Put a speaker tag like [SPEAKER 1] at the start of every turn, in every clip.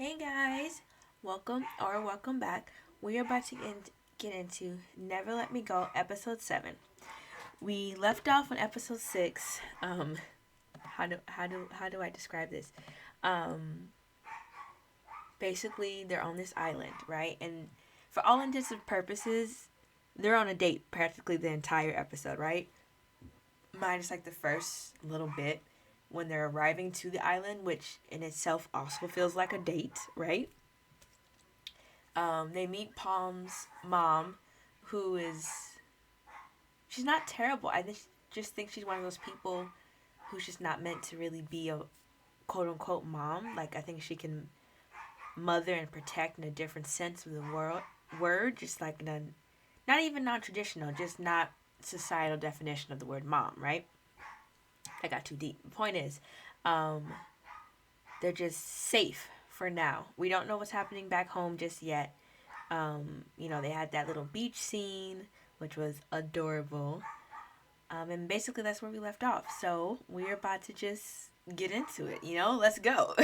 [SPEAKER 1] Hey guys, welcome back. We are about to get into Never Let Me Go, episode 7. We left off on episode 6. How do I describe this? Um, Basically, they're on this island, right? And for all intents and purposes, they're on a date practically the entire episode, right? Minus like the first little bit when they're arriving to the island, which in itself also feels like a date, right? They meet Palm's mom, who is, she's not terrible. Just think she's one of those people who's just not meant to really be a quote unquote mom. Like, I think she can mother and protect in a different sense of the word, just like in a, not even non traditional, just not societal definition of the word mom, right? I got too deep. The point is, um, they're just safe for now. We don't know what's happening back home just yet. They had that little beach scene, which was adorable. And basically, that's where we left off. So, we're about to just get into it, Let's go.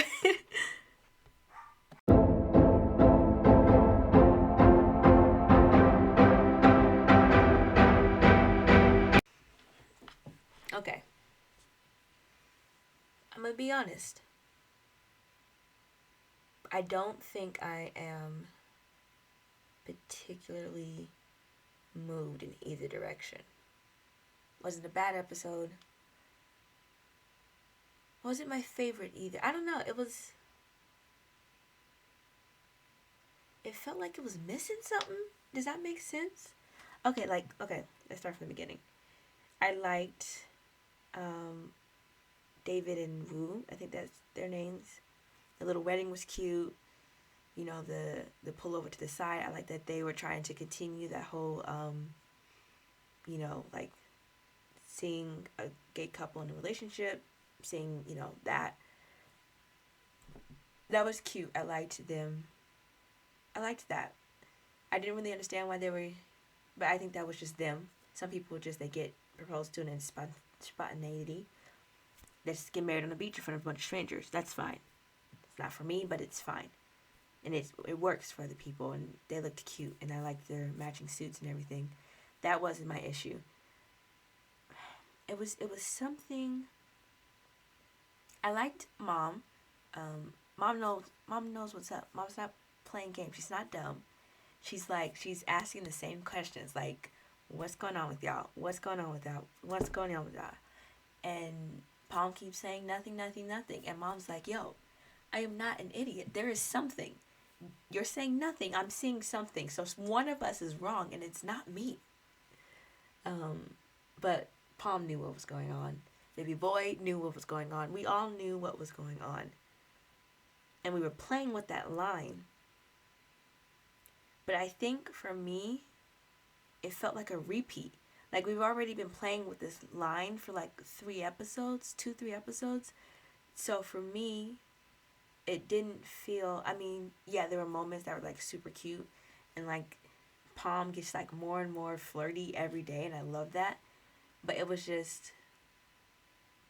[SPEAKER 1] Okay. I'm going to be honest. I don't think I am particularly moved in either direction. Wasn't a bad episode. Wasn't my favorite either. I don't know. It felt like it was missing something. Does that make sense? Okay, let's start from the beginning. I liked David and Wu. I think that's their names. The little wedding was cute. The pull over to the side. I like that they were trying to continue that whole like seeing a gay couple in a relationship, seeing, that. That was cute. I liked them. I liked that. I didn't really understand why they were, but I think that was just them. Some people they get proposed to and in spontaneity. They just get married on the beach in front of a bunch of strangers. That's fine. It's not for me, but it's fine. And it works for the people, and they looked cute, and I liked their matching suits and everything. That wasn't my issue. It was something. I liked Mom. Mom knows what's up. Mom's not playing games. She's not dumb. She's asking the same questions, like, what's going on with y'all? What's going on with y'all? What's going on with y'all? And Palm keeps saying nothing, nothing, nothing. And Mom's like, yo, I am not an idiot. There is something. You're saying nothing. I'm seeing something. So one of us is wrong, and it's not me. But Palm knew what was going on. Baby boy knew what was going on. We all knew what was going on. And we were playing with that line. But I think for me, it felt like a repeat. Like, we've already been playing with this line for like 3 episodes, 3 episodes. So for me, it didn't feel, yeah, there were moments that were like super cute. And like, Palm gets like more and more flirty every day, and I love that. But it was just,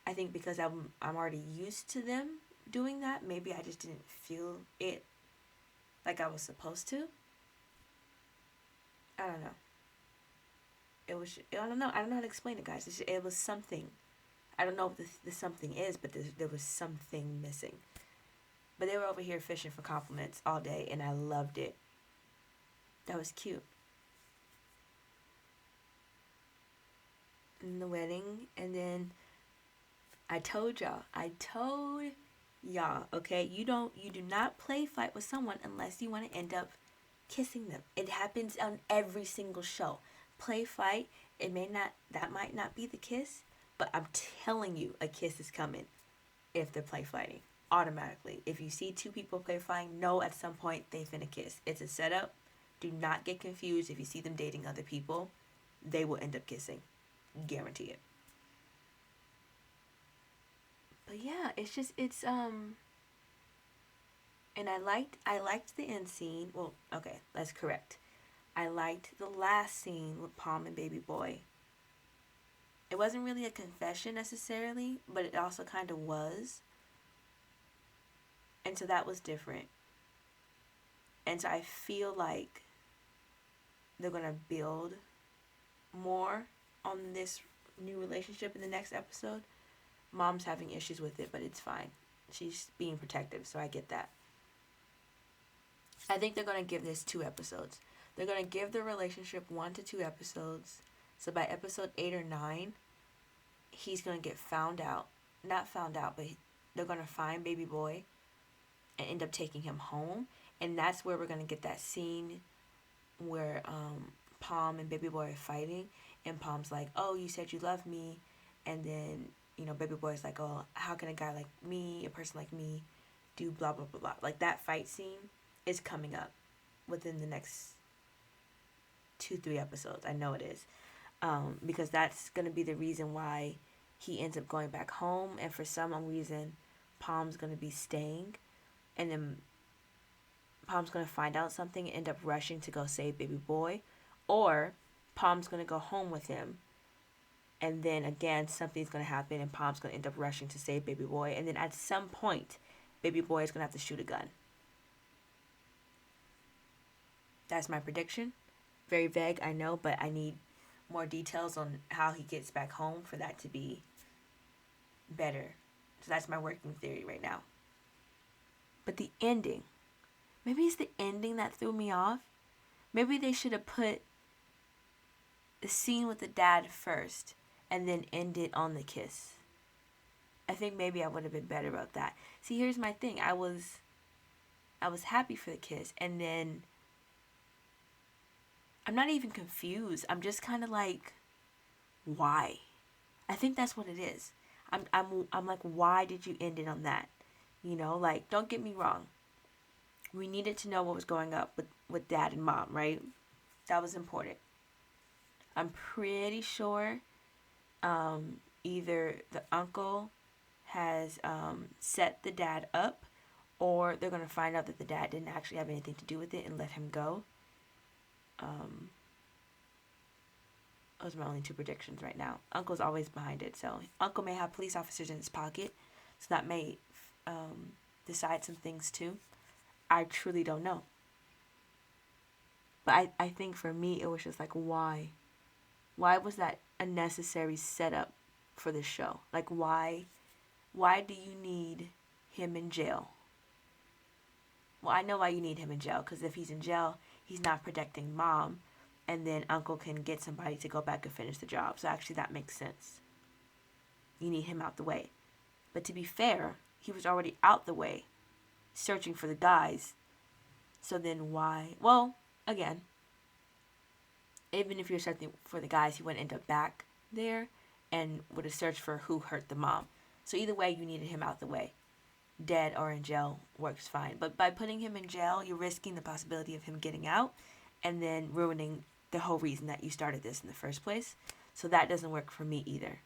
[SPEAKER 1] I think because I'm already used to them doing that, maybe I just didn't feel it like I was supposed to. I don't know. I don't know how to explain it, guys. It was something. I don't know what the something is, but there was something missing. But they were over here fishing for compliments all day, and I loved it. That was cute. And the wedding, and then I told y'all, okay, you do not play fight with someone unless you want to end up kissing them. It happens on every single show. Play fight, that might not be the kiss, but I'm telling you, a kiss is coming if they're play fighting. Automatically. If you see 2 people play fighting, know at some point they finna kiss. It's a setup. Do not get confused. If you see them dating other people, they will end up kissing. Guarantee it. But yeah, and I liked the end scene. Well, okay, that's correct. I liked the last scene with Palm and Baby Boy. It wasn't really a confession necessarily, but it also kind of was. And so that was different. And so I feel like they're going to build more on this new relationship in the next episode. Mom's having issues with it, but it's fine. She's being protective, so I get that. I think they're going to give this 2 episodes. They're going to give the relationship 1 to 2 episodes. So by episode 8 or 9, he's going to get found out. Not found out, but they're going to find baby boy and end up taking him home. And that's where we're going to get that scene where Palm and baby boy are fighting. And Palm's like, oh, you said you love me. And then, baby boy's like, oh, how can a guy like me, a person like me, do blah, blah, blah, blah. Like, that fight scene is coming up within the next 2-3 episodes. I know it is. Because that's going to be the reason why he ends up going back home. And for some reason, Palm's going to be staying. And then Palm's going to find out something and end up rushing to go save baby boy. Or Palm's going to go home with him. And then again, something's going to happen and Palm's going to end up rushing to save baby boy. And then at some point, baby boy is going to have to shoot a gun. That's my prediction. Very vague, I know, but I need more details on how he gets back home for that to be better. So that's my working theory right now. But the ending, maybe it's the ending that threw me off. Maybe they should have put the scene with the dad first and then end it on the kiss. I think maybe I would have been better about that. See, here's my thing. I was happy for the kiss, and then I'm not even confused. I'm just kind of like, why? I think that's what it is. I'm like, why did you end it on that? Like, don't get me wrong. We needed to know what was going up with dad and mom, right? That was important. I'm pretty sure either the uncle has set the dad up, or they're going to find out that the dad didn't actually have anything to do with it and let him go. Those are my only 2 predictions right now. Uncle's always behind it, so Uncle may have police officers in his pocket, so that may decide some things too. I truly don't know. But I think for me, it was just like, why? Why was that a necessary setup for this show? Like, why do you need him in jail? Well, I know why you need him in jail, because if he's in jail, he's not protecting mom, and then uncle can get somebody to go back and finish the job. So actually that makes sense. You need him out the way. But to be fair, he was already out the way, searching for the guys. So then why? Well, again, even if you're searching for the guys, he wouldn't end up back there and would have searched for who hurt the mom. So either way, you needed him out the way. Dead or in jail works fine. But by putting him in jail, you're risking the possibility of him getting out and then ruining the whole reason that you started this in the first place. So that doesn't work for me either.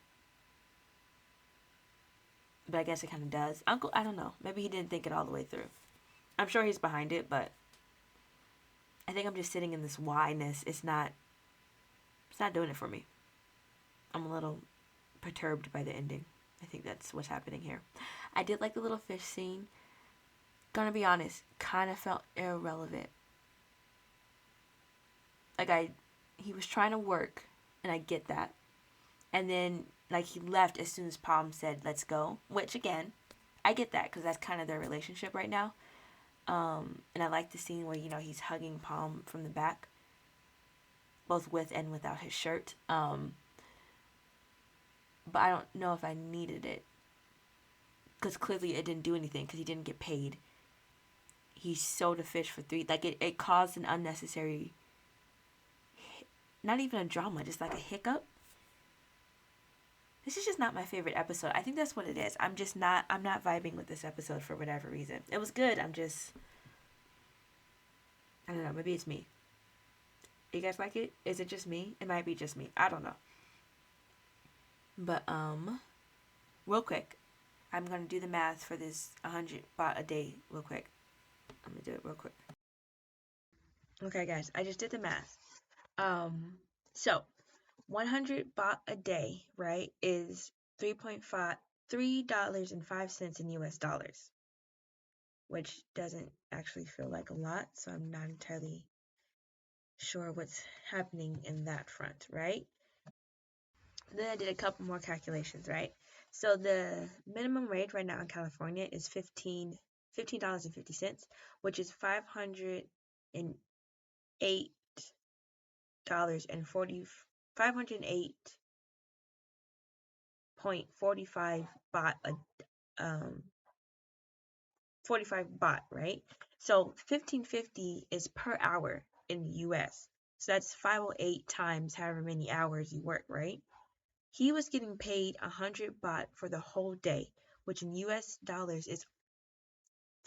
[SPEAKER 1] But I guess it kind of does. Uncle, I don't know. Maybe he didn't think it all the way through. I'm sure he's behind it, but I think I'm just sitting in this why-ness. It's not doing it for me. I'm a little perturbed by the ending. I think that's what's happening here. I did like the little fish scene. Gonna be honest, kind of felt irrelevant. Like he was trying to work, and I get that. And then, like, he left as soon as Palm said, let's go. Which, again, I get that, because that's kind of their relationship right now. And I like the scene where, he's hugging Palm from the back. Both with and without his shirt. But I don't know if I needed it. Because clearly it didn't do anything, because he didn't get paid. He sold a fish for $3. Like, it caused an unnecessary, not even a drama, just like a hiccup. This is just not my favorite episode. I think that's what it is. I'm not vibing with this episode for whatever reason. It was good. I don't know. Maybe it's me. You guys like it? Is it just me? It might be just me. I don't know. But, real quick. I'm going to do the math for this 100 baht a day real quick. I'm going to do it real quick. Okay, guys. I just did the math. So, 100 baht a day, right, is $3.5 in US dollars. which doesn't actually feel like a lot, so I'm not entirely sure what's happening in that front, right? Then I did a couple more calculations, right? So the minimum wage right now in California is $15.50, which is $508 and 508.45 baht 45 baht, right? So 1550 is per hour in the US. So that's 508 times however many hours you work, right? He was getting paid 100 baht for the whole day, which in US dollars is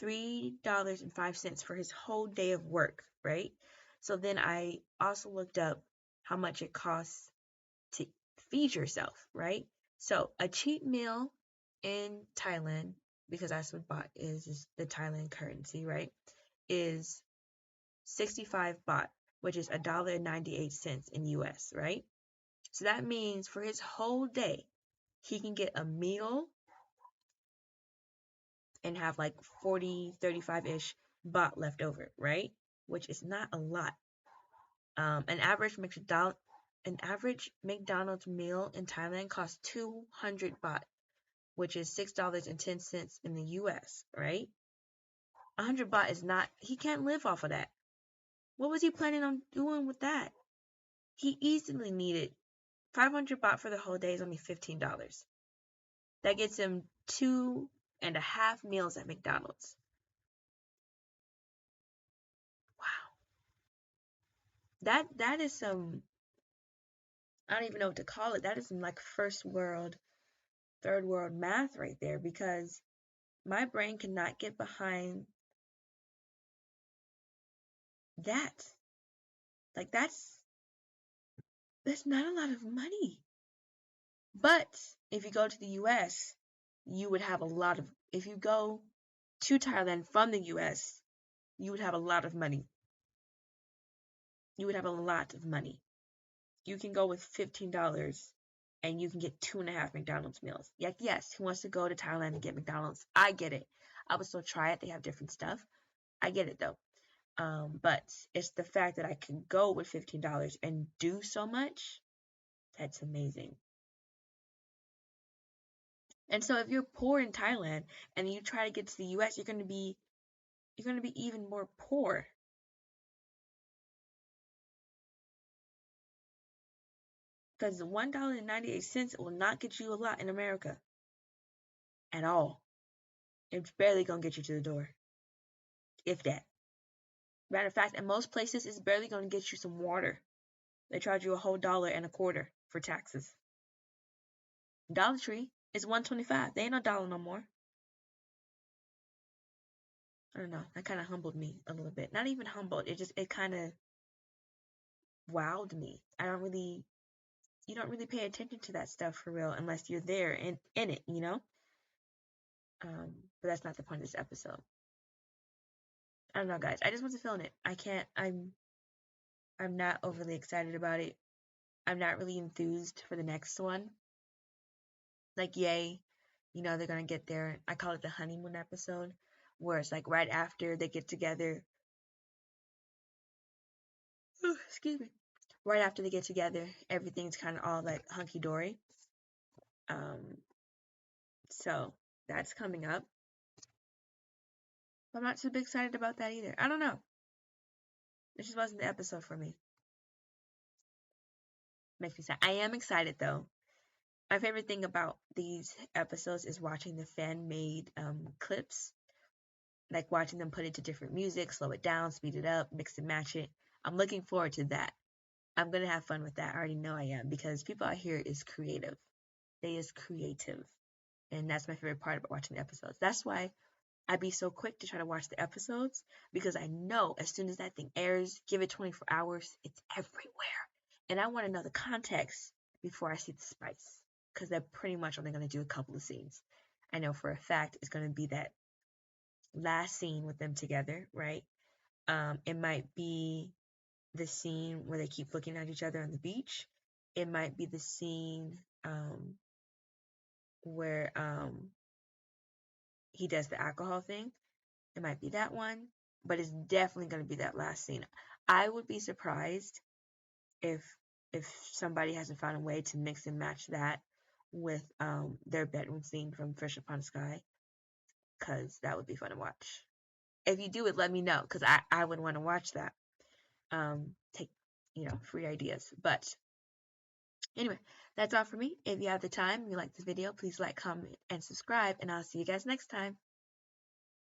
[SPEAKER 1] $3.05 for his whole day of work, right? So then I also looked up how much it costs to feed yourself, right? So a cheap meal in Thailand, because that's what baht is the Thailand currency, right? Is 65 baht, which is $1.98 in US, right? So that means for his whole day, he can get a meal and have like 40, 35-ish baht left over, right? Which is not a lot. An average McDonald's meal in Thailand costs 200 baht, which is $6.10 in the US, right? 100 baht is not, he can't live off of that. What was he planning on doing with that? He easily needed 500 baht for the whole day is only $15. That gets him 2.5 meals at McDonald's. Wow. That is some, I don't even know what to call it. That is some like first world, third world math right there, because my brain cannot get behind that. Like that's not a lot of money. But if you go to the US, you would have a lot of, if you go to Thailand from the US, you would have a lot of money. You would have a lot of money. You can go with $15 and you can get 2.5 McDonald's meals. Like, yes, who wants to go to Thailand and get McDonald's? I get it. I would still try it. They have different stuff. I get it though. But it's the fact that I can go with $15 and do so much. That's amazing. And so if you're poor in Thailand and you try to get to the US, you're gonna be even more poor. Because $1.98 will not get you a lot in America. At all. It's barely gonna get you to the door. If that. Matter of fact, in most places it's barely gonna get you some water. They charge you a whole $1.25 for taxes. Dollar Tree is $1.25. They ain't no dollar no more. I don't know. That kind of humbled me a little bit. Not even humbled. It kind of wowed me. You don't really pay attention to that stuff for real unless you're there in it, you know? But that's not the point of this episode. I don't know, guys. I just wasn't feeling it. I'm not overly excited about it. I'm not really enthused for the next one. Like, yay, they're gonna get there. I call it the honeymoon episode, where it's like right after they get together. Excuse me. Right after they get together, everything's kind of all like hunky dory. So that's coming up. I'm not too big excited about that either. I don't know. It just wasn't the episode for me. Makes me sad. I am excited though. My favorite thing about these episodes is watching the fan-made clips. Like watching them put it to different music, slow it down, speed it up, mix and match it. I'm looking forward to that. I'm going to have fun with that. I already know I am because people out here is creative. They is creative. And that's my favorite part about watching the episodes. That's why I'd be so quick to try to watch the episodes because I know as soon as that thing airs, give it 24 hours, it's everywhere. And I want to know the context before I see the spice because they're pretty much only going to do a couple of scenes. I know for a fact it's going to be that last scene with them together, right? It might be the scene where they keep looking at each other on the beach. It might be the scene where he does the alcohol thing. It might be that one, but it's definitely going to be that last scene. I would be surprised if somebody hasn't found a way to mix and match that with their bedroom scene from Fish Upon the Sky, because that would be fun to watch. If you do it, let me know, because I would want to watch that. Take, free ideas. But anyway, that's all for me. If you have the time, you like this video, please like, comment, and subscribe, and I'll see you guys next time.